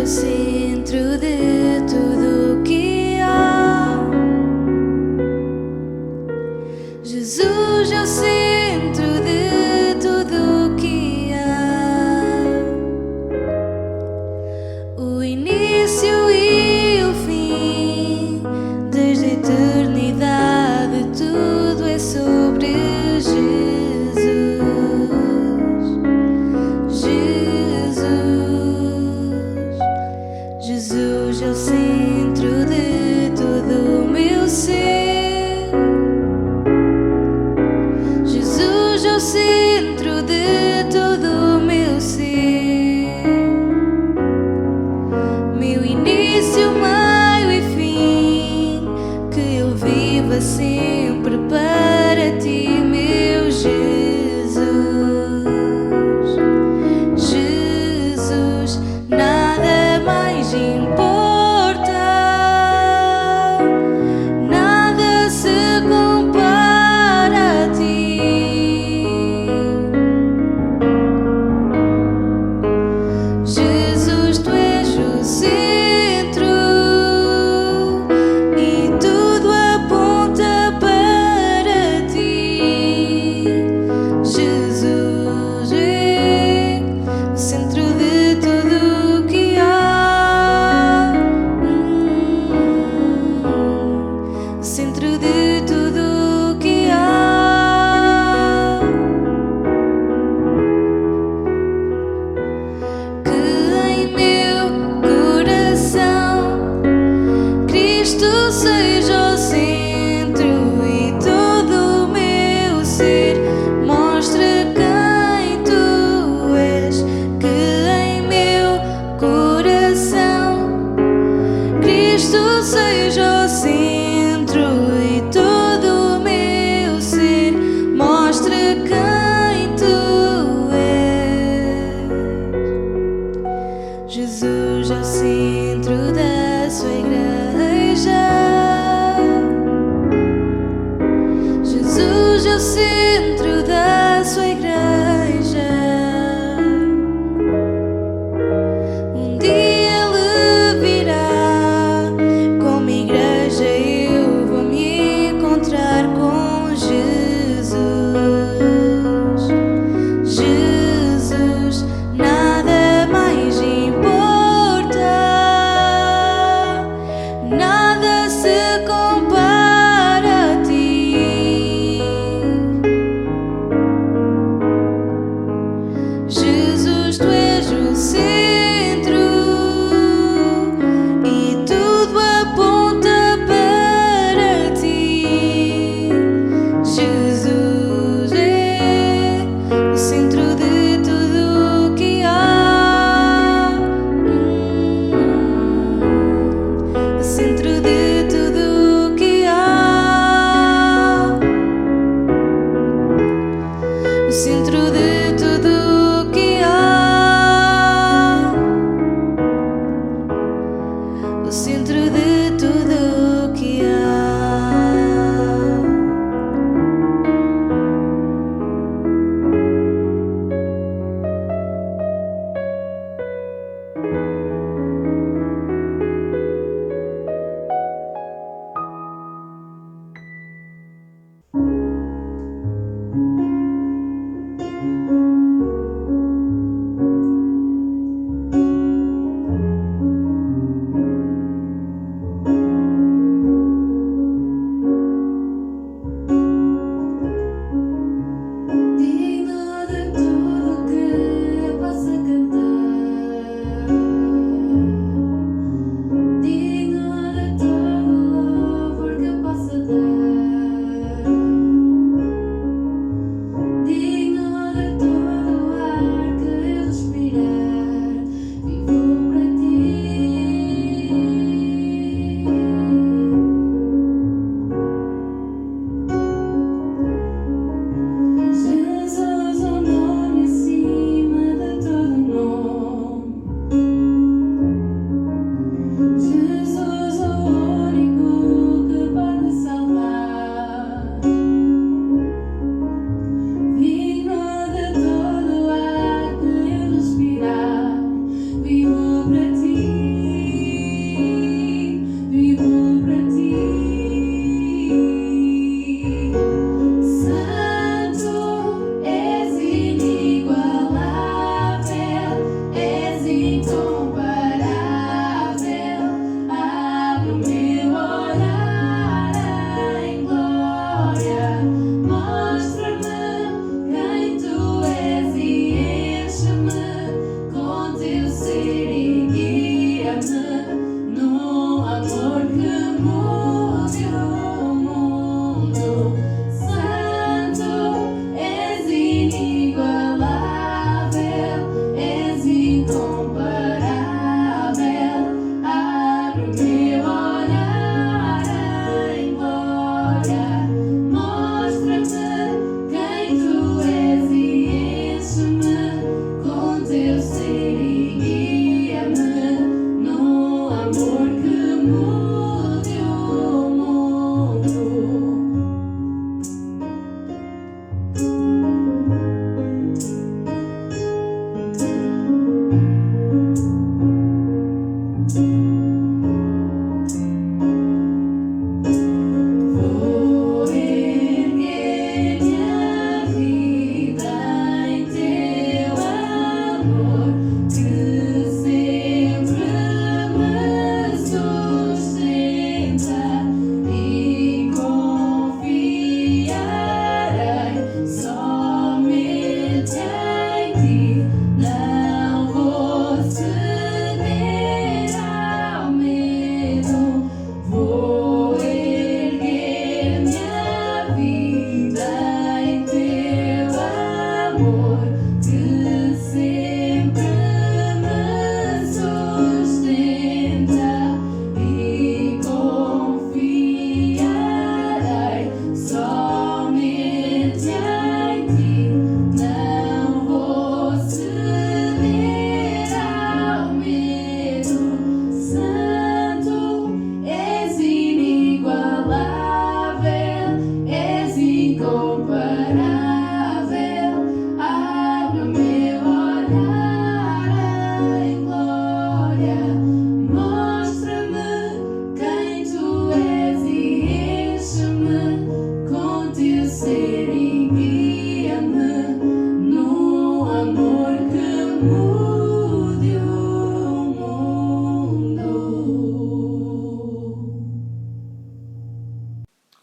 centro de tudo o que há. Jesus é o centro de tudo o que há. O início e o fim, desde a eternidade, tudo é sobre Jesus. Jesus é o centro de todo o meu ser. Jesus é o centro de todo o meu ser. Meu início, meio e fim, que eu viva sempre para ti, meu Jesus. Jesus, nada mais importa, nada se compara a ti. Jesus, tu és o centro e tudo aponta para ti. Jesus é o centro de tudo o que há. O centro de tudo o que há. Que em meu coração Cristo seja o centro e todo o meu ser mostre quem tu és. Que em meu coração Cristo seja o centro e todo o meu ser mostre quem tu és. Jesus é o centro da sua igreja. Jesus é o centro da sua igreja. Um dia ele virá, como igreja eu vou me encontrar com Jesus. Jesus, nada mais importa, nada se compara a ti. Jesus, tu és o centro e tudo aponta para ti. Jesus é o centro de tudo o que há. O centro de tudo o que há. O centro de tudo o que há. O centro de tudo o que há.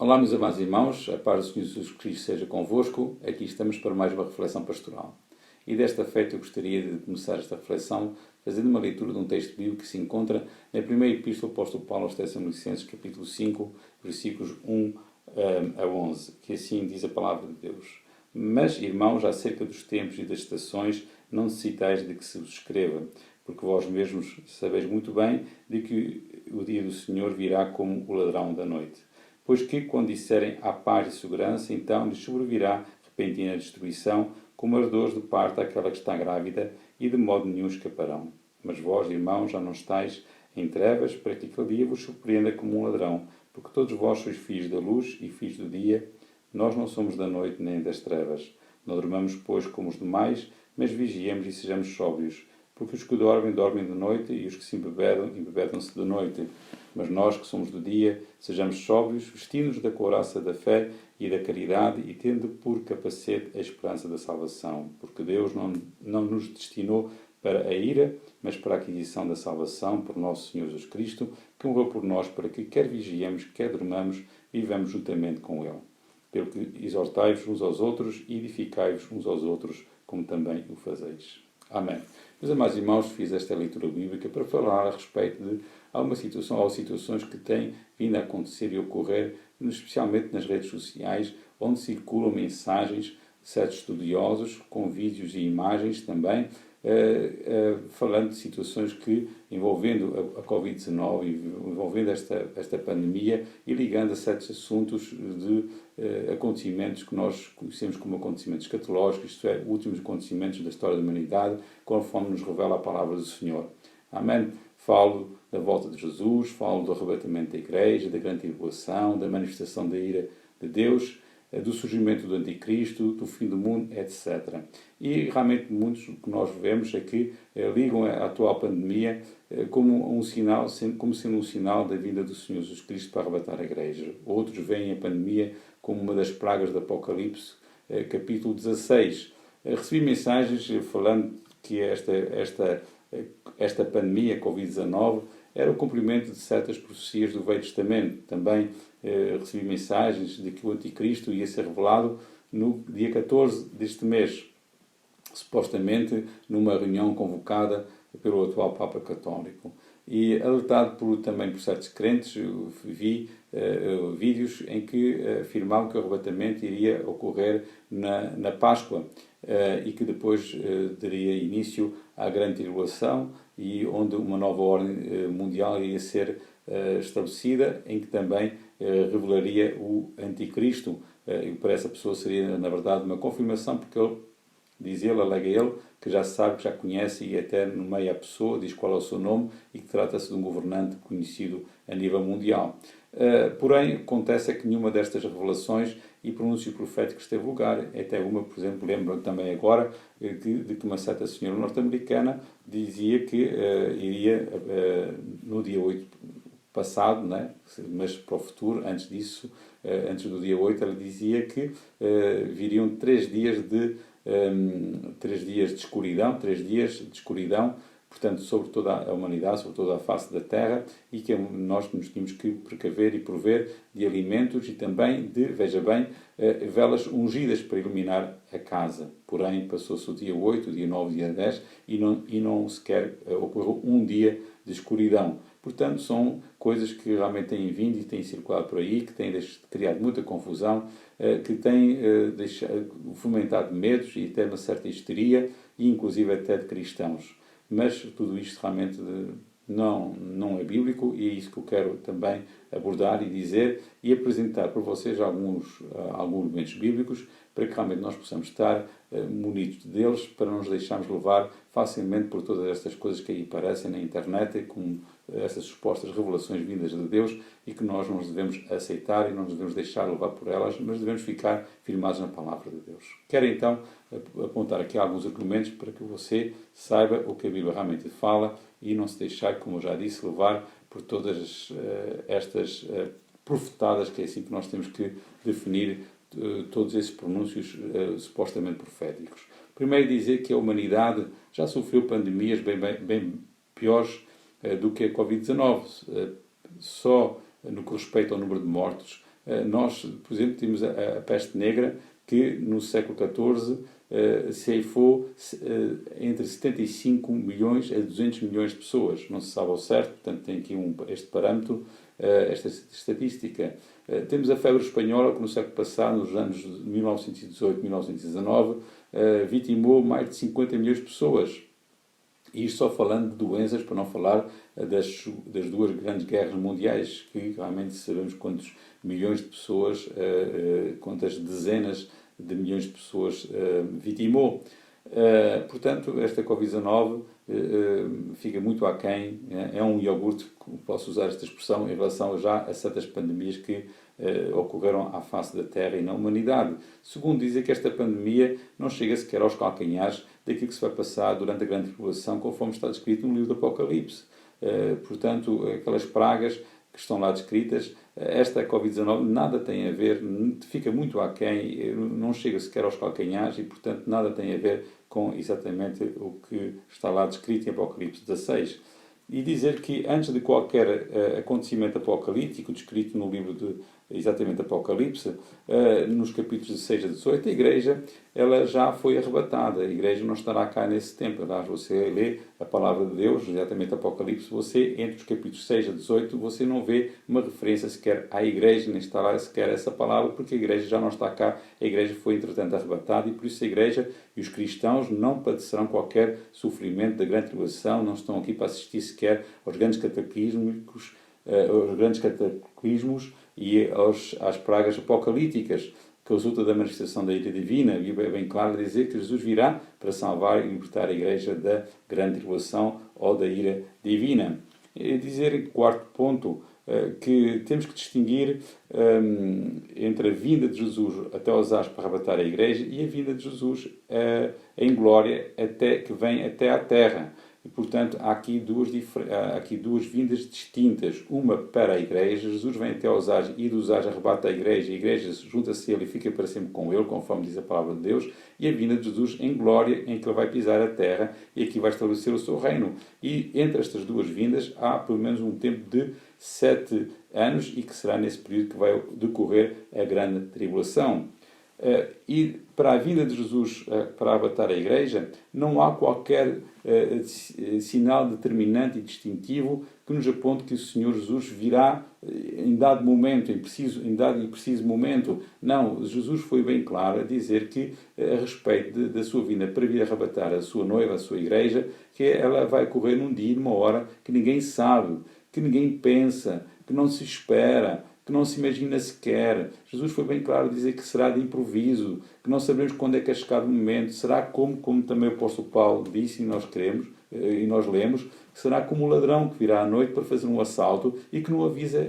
Olá, meus amados irmãos, a paz do Senhor Jesus Cristo seja convosco. Aqui estamos para mais uma reflexão pastoral. E desta feita eu gostaria de começar esta reflexão fazendo uma leitura de um texto bíblico que se encontra na primeira epístola do apóstolo Paulo aos Tessalonicenses, capítulo 5, versículos 1 a 11, que assim diz a palavra de Deus. Mas, irmãos, acerca dos tempos e das estações, não necessitais de que se vos escreva, porque vós mesmos sabeis muito bem de que o dia do Senhor virá como o ladrão da noite. Pois que, quando disserem a paz e segurança, então lhes sobrevirá repentina destruição, como ardores de parto àquela que está grávida, e de modo nenhum escaparão. Mas vós, irmãos, já não estáis em trevas, para que aquele dia vos surpreenda como um ladrão, porque todos vós sois filhos da luz e filhos do dia. Nós não somos da noite nem das trevas. Não dormamos, pois, como os demais, mas vigiemos e sejamos sóbrios. Porque os que dormem, dormem de noite, e os que se embebedam, embebedam-se de noite. Mas nós, que somos do dia, sejamos sóbrios, vestindo-nos da couraça da fé e da caridade, e tendo por capacete a esperança da salvação. Porque Deus não nos destinou para a ira, mas para a aquisição da salvação por nosso Senhor Jesus Cristo, que morreu por nós, para que, quer vigiemos, quer dormamos, vivamos juntamente com Ele. Pelo que exortai-vos uns aos outros e edificai-vos uns aos outros, como também o fazeis. Amém. Meus amados irmãos, fiz esta leitura bíblica para falar a respeito de alguma situação ou situações que têm vindo a acontecer e ocorrer, especialmente nas redes sociais, onde circulam mensagens de certos estudiosos, com vídeos e imagens também, falando de situações que envolvendo a Covid-19, envolvendo esta pandemia e ligando a certos assuntos de acontecimentos que nós conhecemos como acontecimentos escatológicos, isto é, últimos acontecimentos da história da humanidade, conforme nos revela a palavra do Senhor. Amém? Falo da volta de Jesus, falo do arrebatamento da Igreja, da grande tribulação, da manifestação da ira de Deus, do surgimento do Anticristo, do fim do mundo, etc. E realmente muitos que nós vemos é que ligam a atual pandemia como um sinal, como sendo um sinal da vinda do Senhor Jesus Cristo para arrebatar a Igreja. Outros veem a pandemia como uma das pragas do Apocalipse, capítulo 16. Recebi mensagens falando que esta pandemia, Covid-19, era o cumprimento de certas profecias do Velho Testamento. Também recebi mensagens de que o Anticristo ia ser revelado no dia 14 deste mês, supostamente numa reunião convocada pelo atual Papa Católico. E alertado também por certos crentes, vi vídeos em que afirmavam que o arrebatamento iria ocorrer na Páscoa e que depois daria início à grande tribulação e onde uma nova ordem mundial iria ser estabelecida, em que também revelaria o Anticristo. E para essa pessoa seria, na verdade, uma confirmação, porque alega ele, que já sabe, que já conhece e até nomeia a pessoa, diz qual é o seu nome e que trata-se de um governante conhecido a nível mundial. Porém, acontece que nenhuma destas revelações e pronúncios proféticos teve lugar. Até uma, por exemplo, lembro também agora de que uma certa senhora norte-americana dizia que iria, no dia 8 passado, né? Mas para o futuro, antes disso, antes do dia 8, ela dizia que viriam 3 dias de escuridão, portanto, sobre toda a humanidade, sobre toda a face da Terra, e que nós nos tínhamos que precaver e prover de alimentos e também de, veja bem, velas ungidas para iluminar a casa. Porém, passou-se o dia 8, o dia 9, o dia 10 e não sequer ocorreu um dia de escuridão. Portanto, são coisas que realmente têm vindo e têm circulado por aí, que têm criado muita confusão, que têm fomentado medos e até uma certa histeria, e inclusive até de cristãos. Mas tudo isto realmente não é bíblico, e é isso que eu quero também abordar e dizer e apresentar para vocês alguns elementos bíblicos para que realmente nós possamos estar munidos deles, para não nos deixarmos levar facilmente por todas estas coisas que aí aparecem na internet, com essas supostas revelações vindas de Deus, e que nós não nos devemos aceitar e não nos devemos deixar levar por elas, mas devemos ficar firmados na palavra de Deus. Quero então apontar aqui alguns argumentos para que você saiba o que a Bíblia realmente fala e não se deixar, como eu já disse, levar por todas estas profetadas, que é assim que nós temos que definir todos esses pronúncios supostamente proféticos. Primeiro, dizer que a humanidade já sofreu pandemias bem piores do que a Covid-19. Só no que respeita ao número de mortos, Nós, por exemplo, temos a peste negra, que no século XIV ceifou entre 75 milhões a 200 milhões de pessoas. Não se sabe ao certo, portanto tem aqui este parâmetro, esta estatística. Temos a febre espanhola, que no século passado, nos anos de 1918-1919, vitimou mais de 50 milhões de pessoas. E isto só falando de doenças, para não falar das duas grandes guerras mundiais, que realmente sabemos quantos milhões de pessoas, quantas dezenas de milhões de pessoas vitimou. Portanto, esta Covid-19 fica muito aquém, é um iogurte, posso usar esta expressão, em relação já a certas pandemias que ocorreram à face da Terra e na humanidade. Segundo, dizer que esta pandemia não chega sequer aos calcanhares daquilo que se vai passar durante a grande tribulação, conforme está descrito no livro do Apocalipse. Portanto, aquelas pragas que estão lá descritas, esta Covid-19 nada tem a ver, fica muito aquém, não chega sequer aos calcanhares e, portanto, nada tem a ver com exatamente o que está lá descrito em Apocalipse 16. E dizer que antes de qualquer acontecimento apocalíptico, descrito no livro de exatamente Apocalipse, nos capítulos 16 a 18, a Igreja ela já foi arrebatada. A Igreja não estará cá nesse tempo. Aliás, você lê a palavra de Deus, exatamente Apocalipse, você, entre os capítulos 6 a 18, você não vê uma referência sequer à Igreja, nem está lá sequer essa palavra, porque a Igreja já não está cá. A Igreja foi, entretanto, arrebatada e, por isso, a Igreja e os cristãos não padecerão qualquer sofrimento da grande tribulação, não estão aqui para assistir sequer aos grandes cataclismos, e às pragas apocalípticas, que resulta da manifestação da ira divina. A Bíblia é bem clara a dizer que Jesus virá para salvar e libertar a Igreja da grande tribulação ou da ira divina. Dizer, quarto ponto, que temos que distinguir entre a vinda de Jesus até aos ares para arrebatar a Igreja e a vinda de Jesus em glória que vem até à terra. E, portanto, há aqui duas vindas distintas. Uma para a Igreja, Jesus vem até aos ares e dos ares arrebata a Igreja junta-se a Ele e fica para sempre com Ele, conforme diz a palavra de Deus, e a vinda de Jesus em glória, em que Ele vai pisar a terra e aqui vai estabelecer o seu reino. E entre estas duas vindas há pelo menos um tempo de 7 anos e que será nesse período que vai decorrer a grande tribulação. E para a vinda de Jesus para arrebatar a Igreja, não há qualquer sinal determinante e distintivo que nos aponte que o Senhor Jesus virá em dado momento, em dado e preciso momento. Não, Jesus foi bem claro a dizer que, a respeito da sua vinda para vir arrebatar a sua noiva, a sua Igreja, que ela vai ocorrer num dia e numa hora que ninguém sabe, que ninguém pensa, que não se espera, que não se imagina sequer. Jesus foi bem claro a dizer que será de improviso, que não sabemos quando é que é chegado o momento. Será como também o apóstolo Paulo disse, e nós queremos, e nós lemos, que será como o ladrão que virá à noite para fazer um assalto e que não avisa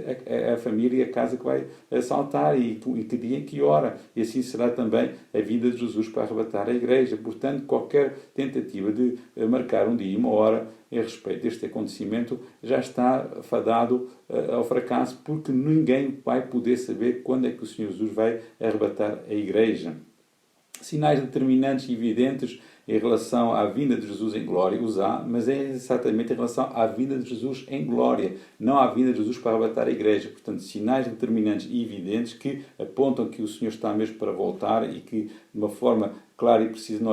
a família e a casa que vai assaltar e que dia e que hora. E assim será também a vinda de Jesus para arrebatar a Igreja. Portanto, qualquer tentativa de marcar um dia e uma hora em respeito deste acontecimento já está fadado ao fracasso, porque ninguém vai poder saber quando é que o Senhor Jesus vai arrebatar a Igreja. Sinais determinantes e evidentes em relação à vinda de Jesus em glória, os há, mas é exatamente em relação à vinda de Jesus em glória, não à vinda de Jesus para arrebatar a Igreja. Portanto, sinais determinantes e evidentes que apontam que o Senhor está mesmo para voltar e que, de uma forma clara e precisa,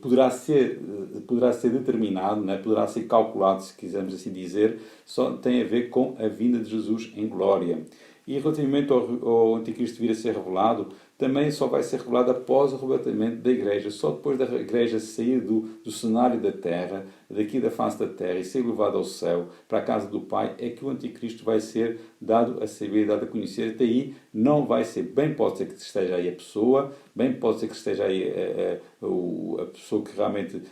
poderá ser determinado, não é? Poderá ser calculado, se quisermos assim dizer, só tem a ver com a vinda de Jesus em glória. E relativamente ao Anticristo vir a ser revelado, também só vai ser revelado após o arrebatamento da Igreja. Só depois da Igreja sair do cenário da Terra, daqui da face da Terra, e ser levado ao céu, para a casa do Pai, é que o Anticristo vai ser dado a saber, dado a conhecer. Até aí não vai ser, bem pode ser que esteja aí a pessoa, bem pode ser que esteja aí a pessoa que realmente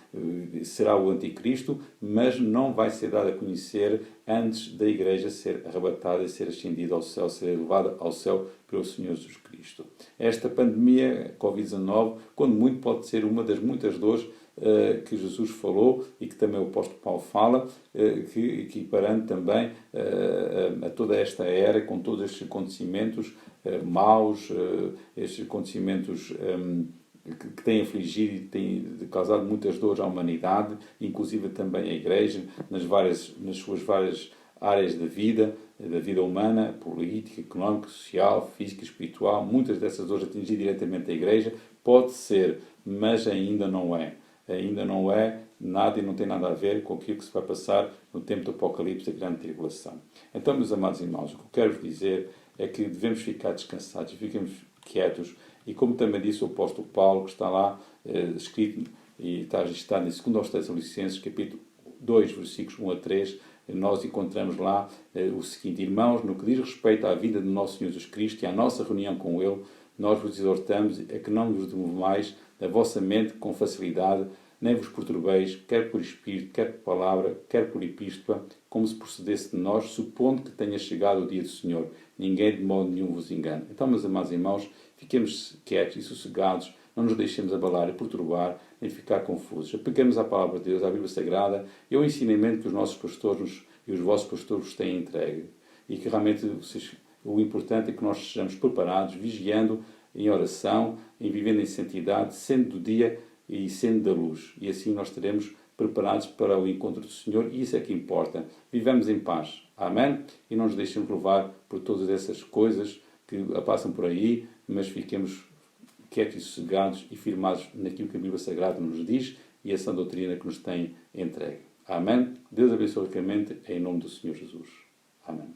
será o Anticristo, mas não vai ser dado a conhecer antes da Igreja ser arrebatada e ser ascendida ao céu, ser levada ao céu pelo Senhor Jesus Cristo. Esta pandemia, Covid-19, quando muito pode ser uma das muitas dores que Jesus falou e que também o apóstolo Paulo fala, que equiparando também a toda esta era, com todos estes acontecimentos maus, estes acontecimentos que têm afligido e têm causado muitas dores à humanidade, inclusive também à Igreja, nas suas várias áreas da vida humana, política, económica, social, física, espiritual. Muitas dessas hoje atingir diretamente a Igreja. Pode ser, mas ainda não é. Ainda não é nada e não tem nada a ver com aquilo que se vai passar no tempo do Apocalipse, da grande tribulação. Então, meus amados irmãos, o que eu quero vos dizer é que devemos ficar descansados, fiquemos quietos, e como também disse o apóstolo Paulo, que está lá escrito e está registrado em 2 Tessalonicenses, capítulo 2, versículos 1 a 3, nós encontramos lá o seguinte: irmãos, no que diz respeito à vida do nosso Senhor Jesus Cristo e à nossa reunião com Ele, nós vos exortamos a que não vos demovais da vossa mente com facilidade, nem vos perturbeis, quer por espírito, quer por palavra, quer por epístola, como se procedesse de nós, supondo que tenha chegado o dia do Senhor. Ninguém de modo nenhum vos engane. Então, meus amados irmãos, fiquemos quietos e sossegados, não nos deixemos abalar e perturbar, nem ficar confusos. Apeguemos à palavra de Deus, à Bíblia Sagrada e ao ensinamento que os nossos pastores e os vossos pastores vos têm entregue. E que realmente o importante é que nós sejamos preparados, vigiando em oração, em vivendo em santidade, sendo do dia e sendo da luz. E assim nós estaremos preparados para o encontro do Senhor, e isso é que importa. Vivamos em paz. Amém? E não nos deixemos levar por todas essas coisas que passam por aí, mas fiquemos quietos e sossegados e firmados naquilo que a Bíblia Sagrada nos diz e essa doutrina que nos tem entregue. Amém? Deus abençoe ricamente em nome do Senhor Jesus. Amém.